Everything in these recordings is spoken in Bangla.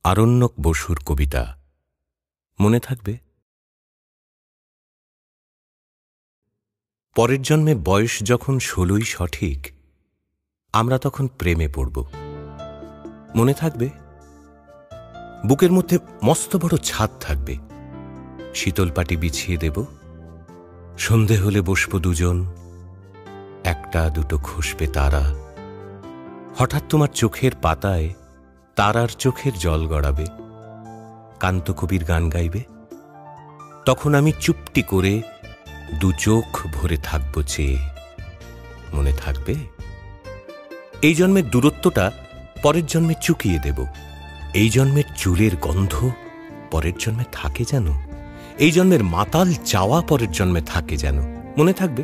আরণ্যক বসুর কবিতা মনে থাকবে? পরের জন্মে বয়স যখন 16ই সঠিক, আমরা তখন প্রেমে পড়ব। মনে থাকবে? বুকের মধ্যে মস্ত বড় ছাদ থাকবে, শীতল পাটি বিছিয়ে দেব, সন্ধে হলে বসব দুজন, একটা দুটো খসবে তারা। হঠাৎ তোমার চোখের পাতায় তারার চোখের জল গড়াবে, কান্তকবির গান গাইবে। তখন আমি চুপটি করে দু চোখ ভরে থাকব চেয়ে। মনে থাকবে? এই জন্মের দূরত্বটা পরের জন্মে চুকিয়ে দেব। এই জন্মের চুলের গন্ধ পরের জন্মে থাকে যেন, এই জন্মের মাতাল চাওয়া পরের জন্মে থাকে যেন। মনে থাকবে?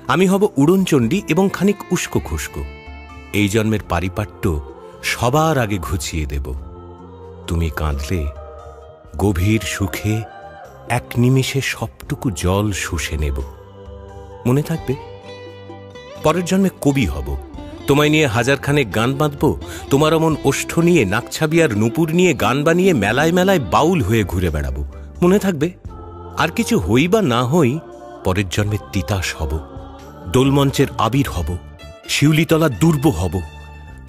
আমি হব উড়নচণ্ডী এবং খানিক উস্কো খুস্কো। এই জন্মের পারিপাট্য সবার আগে ঘুচিয়ে দেব। তুমি কাঁদলে গভীর সুখে এক নিমেষে সবটুকু জল শুষে নেব। মনে থাকবে? পরের জন্মে কবি হব, তোমায় নিয়ে হাজারখানেক গান বাঁধব, তোমার অমন ওষ্ঠ নিয়ে নাকছাবি আর নুপুর নিয়ে গান বানিয়ে মেলায় মেলায় বাউল হয়ে ঘুরে বেড়াবো। মনে থাকবে? আর কিছু হই বা না হই, পরের জন্মে তিতাস হব, দোলমঞ্চের আবির হব, শিউলিতলা দুর্ব হব,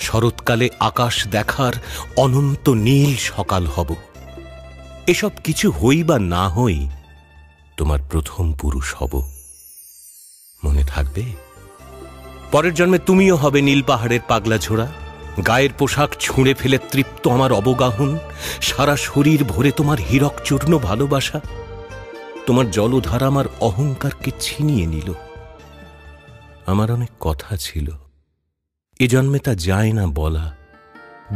শরৎকালে আকাশ দেখার অনন্ত নীল সকাল হব। এসব কিছু হই বা না হই, তোমার প্রথম পুরুষ হব। মনে থাকবে? পরের জন্মে তুমিও হবে নীল পাহাড়ের পাগলা ঝোড়া, গায়ের পোশাক ছুঁড়ে ফেলে তৃপ্ত আমার অবগাহন, সারা শরীর ভরে তোমার হীরক চূর্ণ ভালোবাসা। তোমার জলধারা আমার অহংকারকে ছিনিয়ে নিল। আমার অনেক কথা ছিল, এ জন্মে তা যায় না বলা।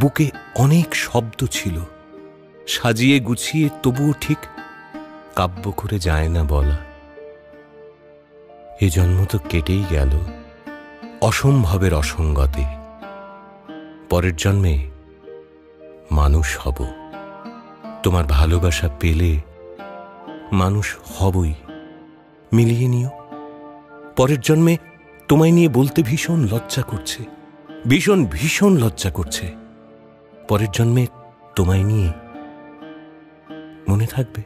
বুকে অনেক শব্দ ছিল, সাজিয়ে গুছিয়ে তবুও ঠিক কাব্য করে যায় না বলা। এ জন্ম তো কেটেই গেল অসম্ভবের অসঙ্গতে। পরের জন্মে মানুষ হব, তোমার ভালোবাসা পেলে মানুষ হবই। মিলিয়ে নিও। পরের জন্মে তোমায় নিয়ে বলতে ভীষণ লজ্জা করছে, ভীষণ ভীষণ লজ্জা করছে। পরের জন্মে তোমায় নিয়ে। মনে থাকবে?